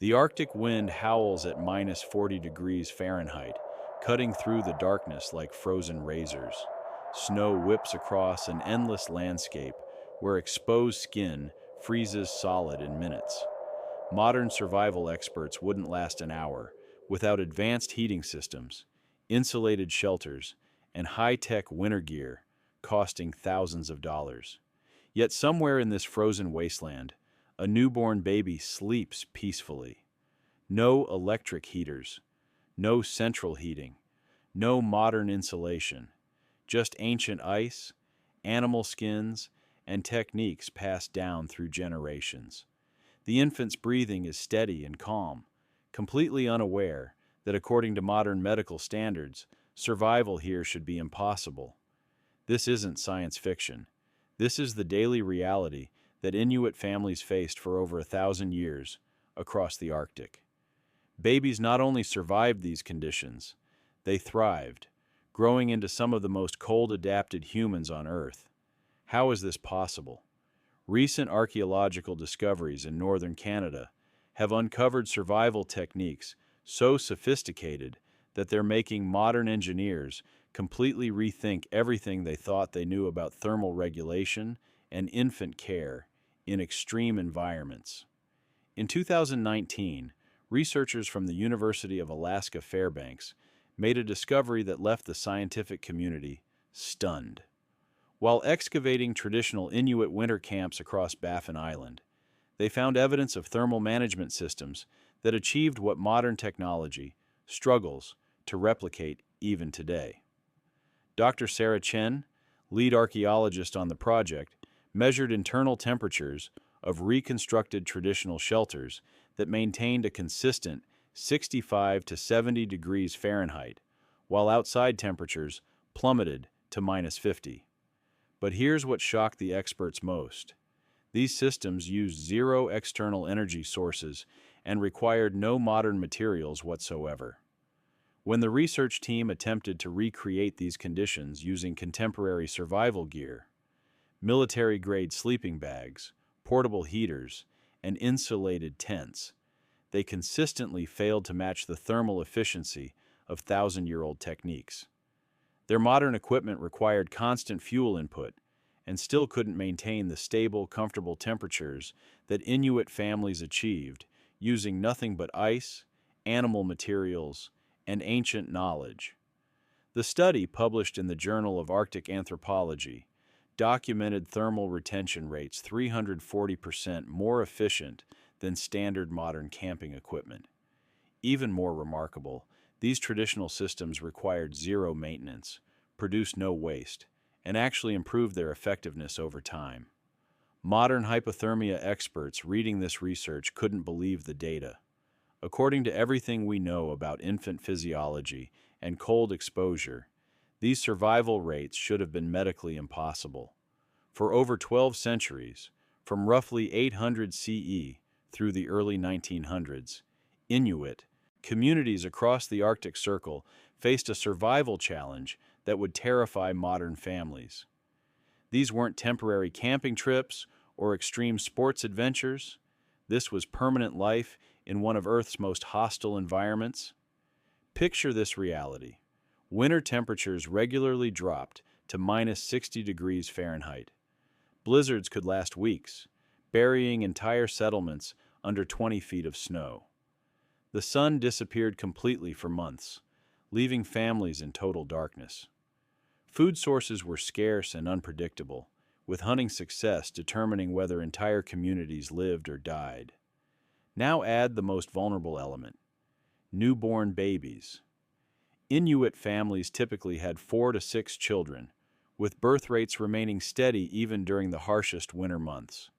The Arctic wind howls at minus 40 degrees Fahrenheit, cutting through the darkness like frozen razors. Snow whips across an endless landscape where exposed skin freezes solid in minutes. Modern survival experts wouldn't last an hour without advanced heating systems, insulated shelters, and high-tech winter gear costing thousands of dollars. Yet somewhere in this frozen wasteland, a newborn baby sleeps peacefully. No electric heaters, no central heating, no modern insulation, just ancient ice, animal skins, and techniques passed down through generations. The infant's breathing is steady and calm, completely unaware that according to modern medical standards, survival here should be impossible. This isn't science fiction. This is the daily reality that Inuit families faced for over 1,000 years across the Arctic. Babies not only survived these conditions, they thrived, growing into some of the most cold-adapted humans on Earth. How is this possible? Recent archaeological discoveries in northern Canada have uncovered survival techniques so sophisticated that they're making modern engineers completely rethink everything they thought they knew about thermal regulation and infant care in extreme environments. In 2019, researchers from the University of Alaska Fairbanks made a discovery that left the scientific community stunned. While excavating traditional Inuit winter camps across Baffin Island, they found evidence of thermal management systems that achieved what modern technology struggles to replicate even today. Dr. Sarah Chen, lead archaeologist on the project, measured internal temperatures of reconstructed traditional shelters that maintained a consistent 65 to 70 degrees Fahrenheit, while outside temperatures plummeted to minus 50. But here's what shocked the experts most. These systems used zero external energy sources and required no modern materials whatsoever. When the research team attempted to recreate these conditions using contemporary survival gear, military-grade sleeping bags, portable heaters, and insulated tents, they consistently failed to match the thermal efficiency of thousand-year-old techniques. Their modern equipment required constant fuel input and still couldn't maintain the stable, comfortable temperatures that Inuit families achieved using nothing but ice, animal materials, and ancient knowledge. The study, published in the Journal of Arctic Anthropology, documented thermal retention rates 340% more efficient than standard modern camping equipment. Even more remarkable, these traditional systems required zero maintenance, produced no waste, and actually improved their effectiveness over time. Modern hypothermia experts reading this research couldn't believe the data. According to everything we know about infant physiology and cold exposure, these survival rates should have been medically impossible. For over 12 centuries, from roughly 800 CE through the early 1900s, Inuit communities across the Arctic Circle faced a survival challenge that would terrify modern families. These weren't temporary camping trips or extreme sports adventures. This was permanent life in one of Earth's most hostile environments. Picture this reality. Winter temperatures regularly dropped to minus 60 degrees Fahrenheit. Blizzards could last weeks, burying entire settlements under 20 feet of snow. The sun disappeared completely for months, leaving families in total darkness. Food sources were scarce and unpredictable, with hunting success determining whether entire communities lived or died. Now add the most vulnerable element: newborn babies. Inuit families typically had 4 to 6 children, with birth rates remaining steady even during the harshest winter months.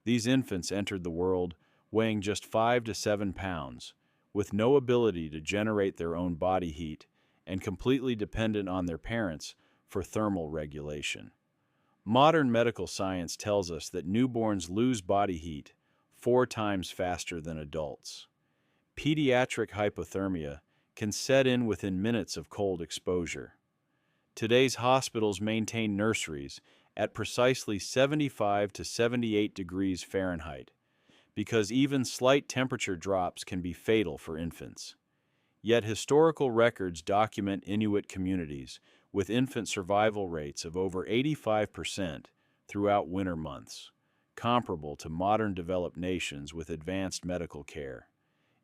These infants entered the world weighing just 5 to 7 pounds, with no ability to generate their own body heat and completely dependent on their parents for thermal regulation. Modern medical science tells us that newborns lose body heat 4 times faster than adults. Pediatric hypothermia can set in within minutes of cold exposure. Today's hospitals maintain nurseries at precisely 75 to 78 degrees Fahrenheit because even slight temperature drops can be fatal for infants. Yet historical records document Inuit communities with infant survival rates of over 85% throughout winter months, comparable to modern developed nations with advanced medical care.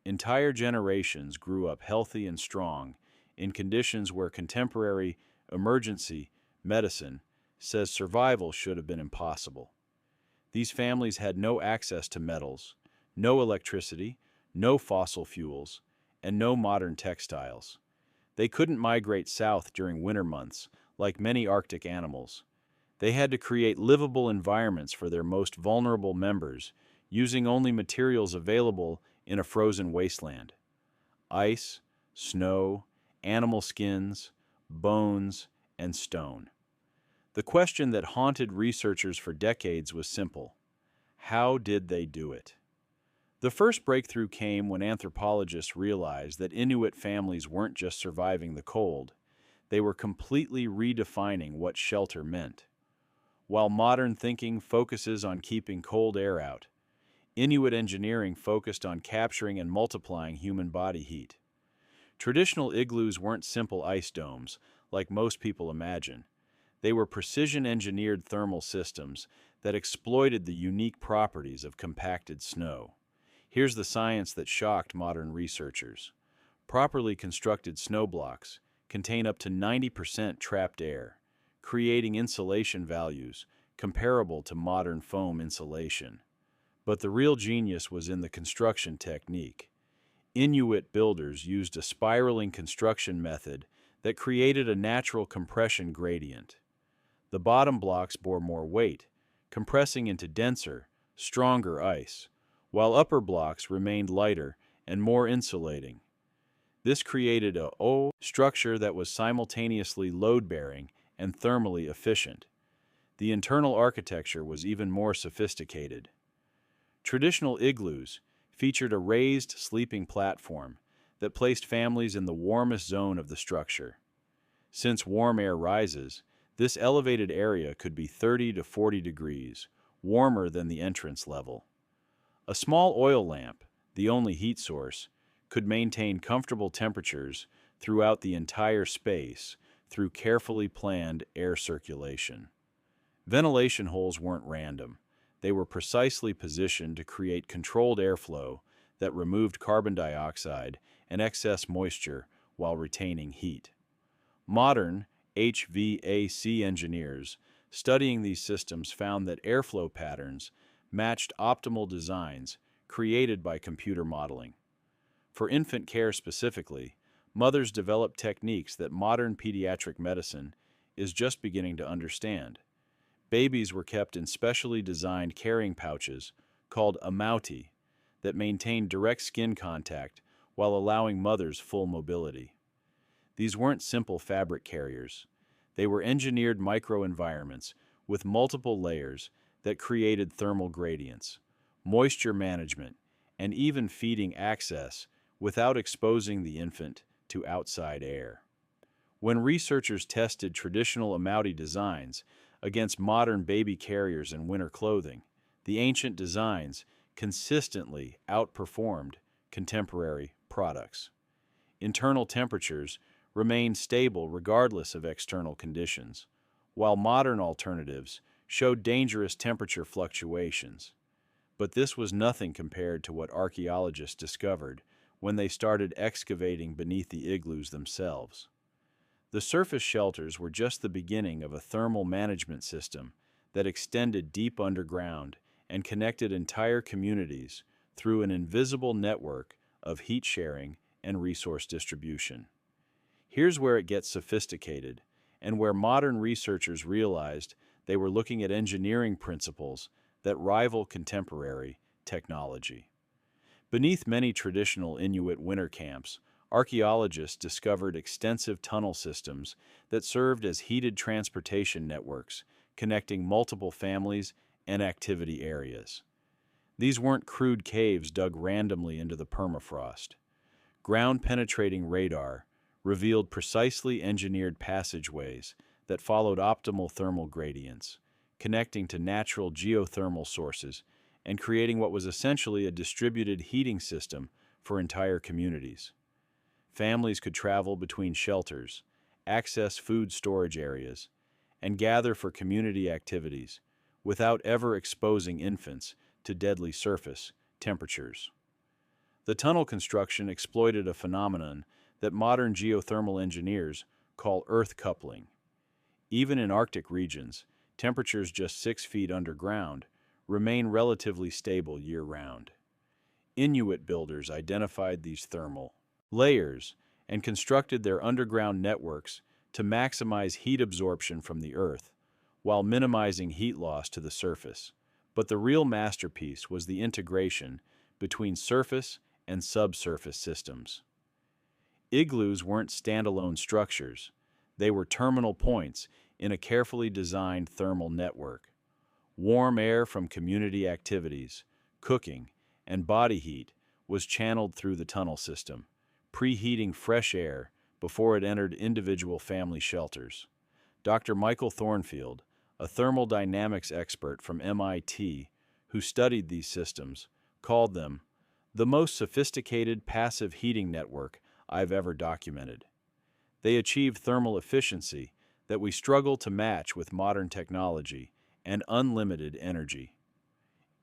Entire generations grew up healthy and strong in conditions where contemporary emergency medicine says survival should have been impossible. These families had no access to metals, no electricity, no fossil fuels, and no modern textiles. They couldn't migrate south during winter months, like many Arctic animals. They had to create livable environments for their most vulnerable members, using only materials available in a frozen wasteland: ice, snow, animal skins, bones, and stone. The question that haunted researchers for decades was simple: how did they do it? The first breakthrough came when anthropologists realized that Inuit families weren't just surviving the cold, they were completely redefining what shelter meant. While modern thinking focuses on keeping cold air out, Inuit engineering focused on capturing and multiplying human body heat. Traditional igloos weren't simple ice domes, like most people imagine. They were precision-engineered thermal systems that exploited the unique properties of compacted snow. Here's the science that shocked modern researchers. Properly constructed snow blocks contain up to 90% trapped air, creating insulation values comparable to modern foam insulation. But the real genius was in the construction technique. Inuit builders used a spiraling construction method that created a natural compression gradient. The bottom blocks bore more weight, compressing into denser, stronger ice, while upper blocks remained lighter and more insulating. This created a O structure that was simultaneously load-bearing and thermally efficient. The internal architecture was even more sophisticated. Traditional igloos featured a raised sleeping platform that placed families in the warmest zone of the structure. Since warm air rises, this elevated area could be 30 to 40 degrees, warmer than the entrance level. A small oil lamp, the only heat source, could maintain comfortable temperatures throughout the entire space through carefully planned air circulation. Ventilation holes weren't random. They were precisely positioned to create controlled airflow that removed carbon dioxide and excess moisture while retaining heat. Modern HVAC engineers studying these systems found that airflow patterns matched optimal designs created by computer modeling. For infant care specifically, mothers developed techniques that modern pediatric medicine is just beginning to understand. Babies were kept in specially designed carrying pouches called amouti that maintained direct skin contact while allowing mothers full mobility. These weren't simple fabric carriers. They were engineered microenvironments with multiple layers that created thermal gradients, moisture management, and even feeding access without exposing the infant to outside air. When researchers tested traditional amouti designs against modern baby carriers and winter clothing, the ancient designs consistently outperformed contemporary products. Internal temperatures remained stable regardless of external conditions, while modern alternatives showed dangerous temperature fluctuations. But this was nothing compared to what archaeologists discovered when they started excavating beneath the igloos themselves. The surface shelters were just the beginning of a thermal management system that extended deep underground and connected entire communities through an invisible network of heat sharing and resource distribution. Here's where it gets sophisticated, and where modern researchers realized they were looking at engineering principles that rival contemporary technology. Beneath many traditional Inuit winter camps, archaeologists discovered extensive tunnel systems that served as heated transportation networks, connecting multiple families and activity areas. These weren't crude caves dug randomly into the permafrost. Ground-penetrating radar revealed precisely engineered passageways that followed optimal thermal gradients, connecting to natural geothermal sources and creating what was essentially a distributed heating system for entire communities. Families could travel between shelters, access food storage areas, and gather for community activities without ever exposing infants to deadly surface temperatures. The tunnel construction exploited a phenomenon that modern geothermal engineers call earth coupling. Even in Arctic regions, temperatures just 6 feet underground remain relatively stable year-round. Inuit builders identified these thermal layers and constructed their underground networks to maximize heat absorption from the earth while minimizing heat loss to the surface. But the real masterpiece was the integration between surface and subsurface systems. Igloos weren't standalone structures. They were terminal points in a carefully designed thermal network. Warm air from community activities, cooking, and body heat was channeled through the tunnel system, preheating fresh air before it entered individual family shelters. Dr. Michael Thornfield, a thermodynamics expert from MIT who studied these systems, called them the most sophisticated passive heating network I've ever documented. They achieved thermal efficiency that we struggle to match with modern technology and unlimited energy.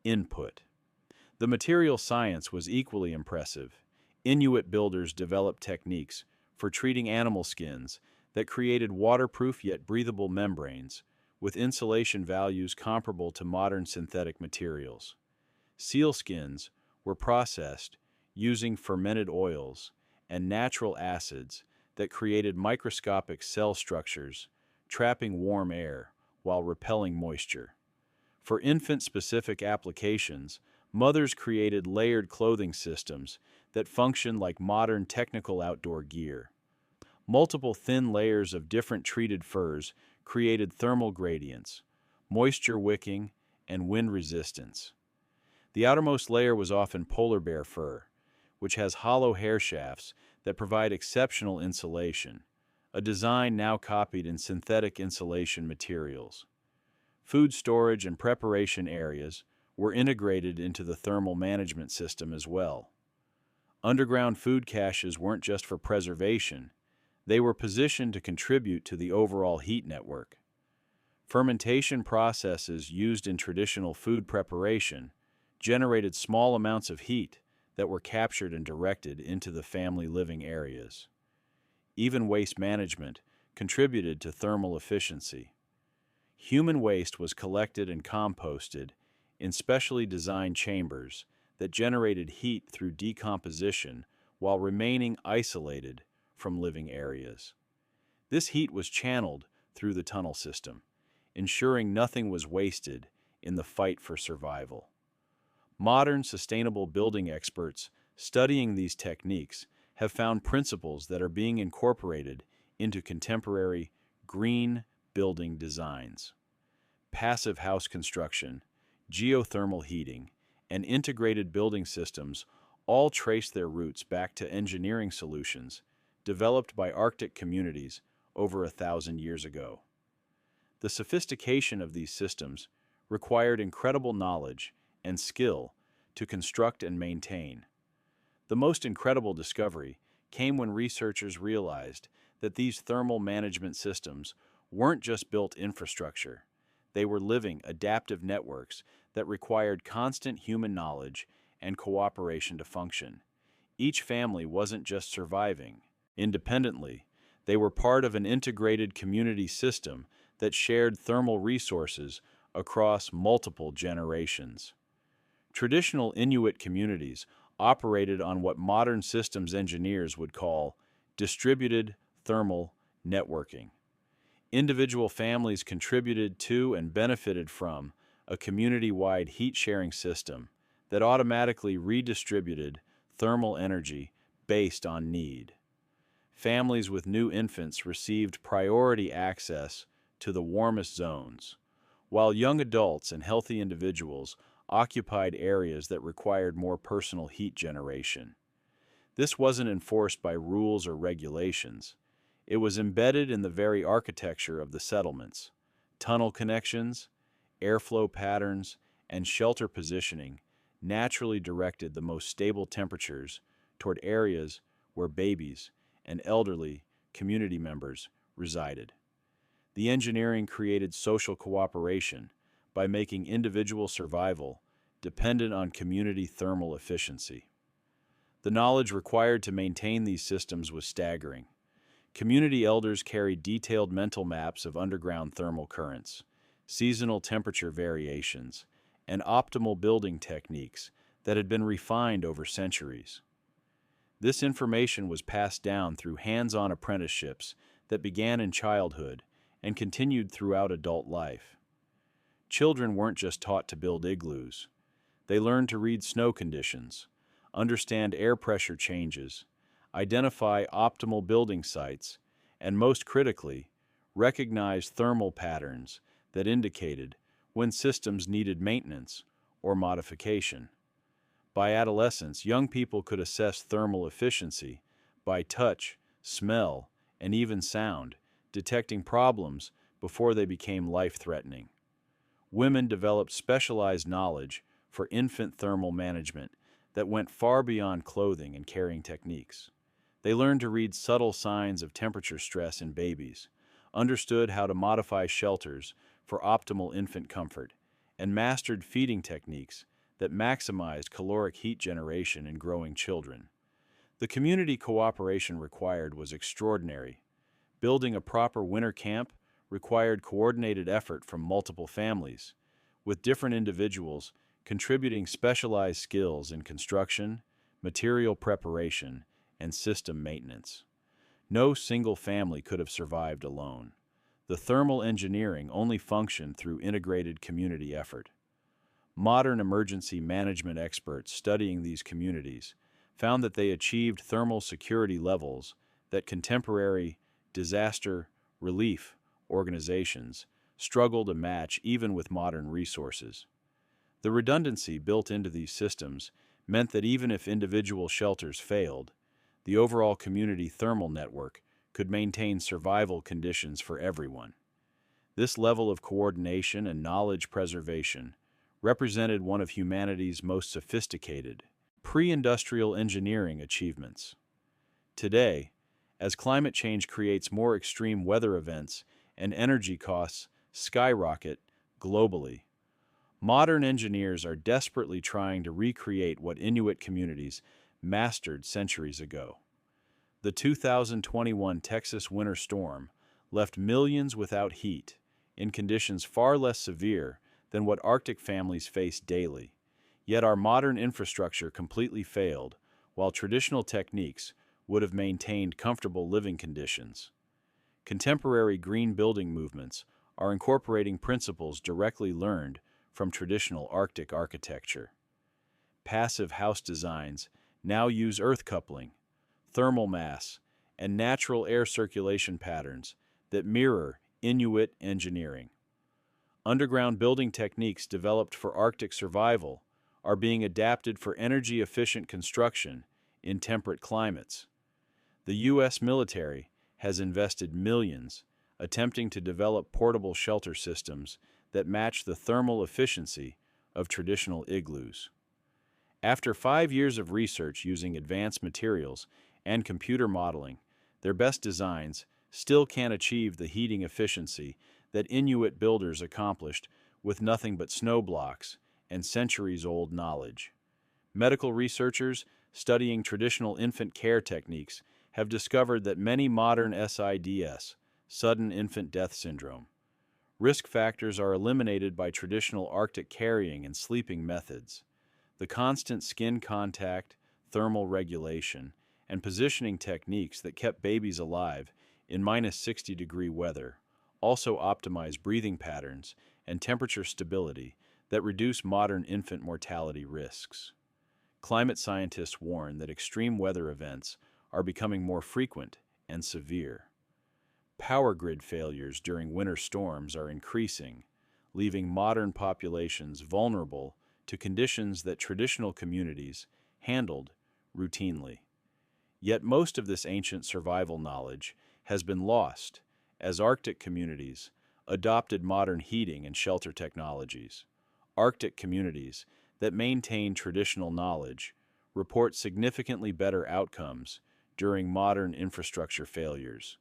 Input. The material science was equally impressive. Inuit builders developed techniques for treating animal skins that created waterproof yet breathable membranes with insulation values comparable to modern synthetic materials. Seal skins were processed using fermented oils and natural acids that created microscopic cell structures, trapping warm air while repelling moisture. For infant-specific applications, mothers created layered clothing systems that function like modern technical outdoor gear. Multiple thin layers of different treated furs created thermal gradients, moisture wicking, and wind resistance. The outermost layer was often polar bear fur, which has hollow hair shafts that provide exceptional insulation, a design now copied in synthetic insulation materials. Food storage and preparation areas were integrated into the thermal management system as well. Underground food caches weren't just for preservation, they were positioned to contribute to the overall heat network. Fermentation processes used in traditional food preparation generated small amounts of heat that were captured and directed into the family living areas. Even waste management contributed to thermal efficiency. Human waste was collected and composted in specially designed chambers that generated heat through decomposition while remaining isolated from living areas. This heat was channeled through the tunnel system, ensuring nothing was wasted in the fight for survival. Modern sustainable building experts studying these techniques have found principles that are being incorporated into contemporary green building designs. Passive house construction, geothermal heating, and integrated building systems all trace their roots back to engineering solutions developed by Arctic communities over 1,000 years ago. The sophistication of these systems required incredible knowledge and skill to construct and maintain. The most incredible discovery came when researchers realized that these thermal management systems weren't just built infrastructure. They were living, adaptive networks that required constant human knowledge and cooperation to function. Each family wasn't just surviving independently, they were part of an integrated community system that shared thermal resources across multiple generations. Traditional Inuit communities operated on what modern systems engineers would call distributed thermal networking. Individual families contributed to and benefited from a community-wide heat-sharing system that automatically redistributed thermal energy based on need. Families with new infants received priority access to the warmest zones, while young adults and healthy individuals occupied areas that required more personal heat generation. This wasn't enforced by rules or regulations. It was embedded in the very architecture of the settlements. Tunnel connections, airflow patterns, and shelter positioning naturally directed the most stable temperatures toward areas where babies and elderly community members resided. The engineering created social cooperation by making individual survival dependent on community thermal efficiency. The knowledge required to maintain these systems was staggering. Community elders carried detailed mental maps of underground thermal currents, seasonal temperature variations, and optimal building techniques that had been refined over centuries. This information was passed down through hands-on apprenticeships that began in childhood and continued throughout adult life. Children weren't just taught to build igloos. They learned to read snow conditions, understand air pressure changes, identify optimal building sites, and most critically, recognize thermal patterns that indicated when systems needed maintenance or modification. By adolescence, young people could assess thermal efficiency by touch, smell, and even sound, detecting problems before they became life-threatening. Women developed specialized knowledge for infant thermal management that went far beyond clothing and carrying techniques. They learned to read subtle signs of temperature stress in babies, understood how to modify shelters for optimal infant comfort, and mastered feeding techniques that maximized caloric heat generation in growing children. The community cooperation required was extraordinary. Building a proper winter camp required coordinated effort from multiple families, with different individuals contributing specialized skills in construction, material preparation, and system maintenance. No single family could have survived alone. The thermal engineering only functioned through integrated community effort. Modern emergency management experts studying these communities found that they achieved thermal security levels that contemporary disaster relief organizations struggle to match even with modern resources. The redundancy built into these systems meant that even if individual shelters failed, the overall community thermal network could maintain survival conditions for everyone. This level of coordination and knowledge preservation represented one of humanity's most sophisticated pre-industrial engineering achievements. Today, as climate change creates more extreme weather events and energy costs skyrocket globally, modern engineers are desperately trying to recreate what Inuit communities mastered centuries ago. The 2021 Texas winter storm left millions without heat in conditions far less severe than what Arctic families face daily. Yet our modern infrastructure completely failed, while traditional techniques would have maintained comfortable living conditions. Contemporary green building movements are incorporating principles directly learned from traditional Arctic architecture. Passive house designs now use earth coupling, thermal mass, and natural air circulation patterns that mirror Inuit engineering. Underground building techniques developed for Arctic survival are being adapted for energy-efficient construction in temperate climates. The U.S. military has invested millions attempting to develop portable shelter systems that match the thermal efficiency of traditional igloos. After 5 years of research using advanced materials and computer modeling, their best designs still can't achieve the heating efficiency that Inuit builders accomplished with nothing but snow blocks and centuries-old knowledge. Medical researchers studying traditional infant care techniques have discovered that many modern SIDS, sudden infant death syndrome, risk factors are eliminated by traditional Arctic carrying and sleeping methods. The constant skin contact, thermal regulation, and positioning techniques that kept babies alive in -60-degree weather also optimize breathing patterns and temperature stability that reduce modern infant mortality risks. Climate scientists warn that extreme weather events are becoming more frequent and severe. Power grid failures during winter storms are increasing, leaving modern populations vulnerable to conditions that traditional communities handled routinely. Yet most of this ancient survival knowledge has been lost as Arctic communities adopted modern heating and shelter technologies. Arctic communities that maintain traditional knowledge report significantly better outcomes during modern infrastructure failures.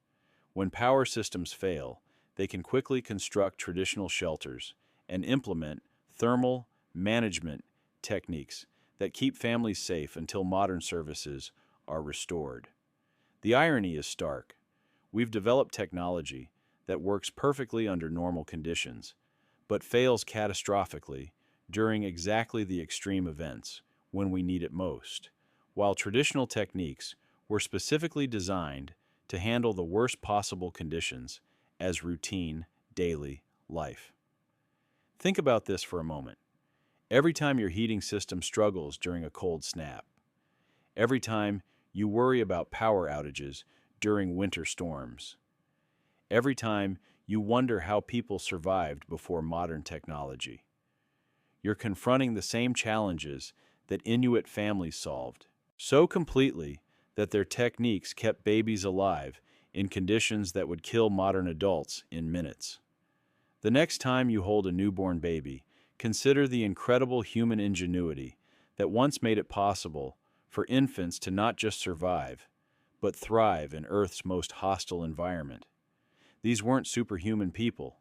When power systems fail, they can quickly construct traditional shelters and implement thermal management techniques that keep families safe until modern services are restored. The irony is stark. We've developed technology that works perfectly under normal conditions, but fails catastrophically during exactly the extreme events when we need it most, while traditional techniques were specifically designed to handle the worst possible conditions as routine, daily life. Think about this for a moment. Every time your heating system struggles during a cold snap, every time you worry about power outages during winter storms, every time you wonder how people survived before modern technology, you're confronting the same challenges that Inuit families solved so completely that their techniques kept babies alive in conditions that would kill modern adults in minutes. The next time you hold a newborn baby, consider the incredible human ingenuity that once made it possible for infants to not just survive, but thrive in Earth's most hostile environment. These weren't superhuman people.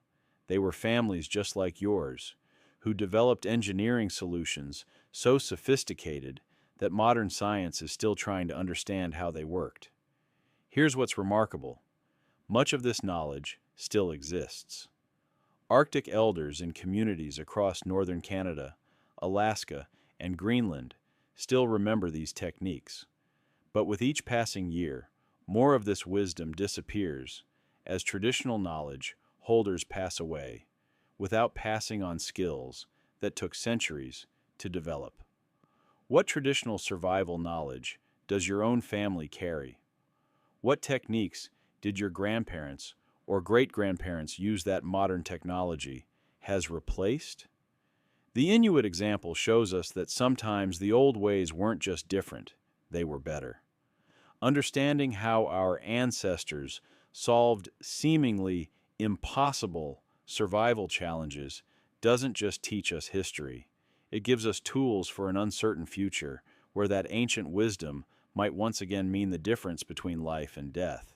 They were families just like yours, who developed engineering solutions so sophisticated that modern science is still trying to understand how they worked. Here's what's remarkable. Much of this knowledge still exists. Arctic elders in communities across northern Canada, Alaska, and Greenland still remember these techniques. But with each passing year, more of this wisdom disappears as traditional knowledge holders pass away, without passing on skills that took centuries to develop. What traditional survival knowledge does your own family carry? What techniques did your grandparents or great-grandparents use that modern technology has replaced? The Inuit example shows us that sometimes the old ways weren't just different, they were better. Understanding how our ancestors solved seemingly impossible survival challenges doesn't just teach us history. It gives us tools for an uncertain future where that ancient wisdom might once again mean the difference between life and death.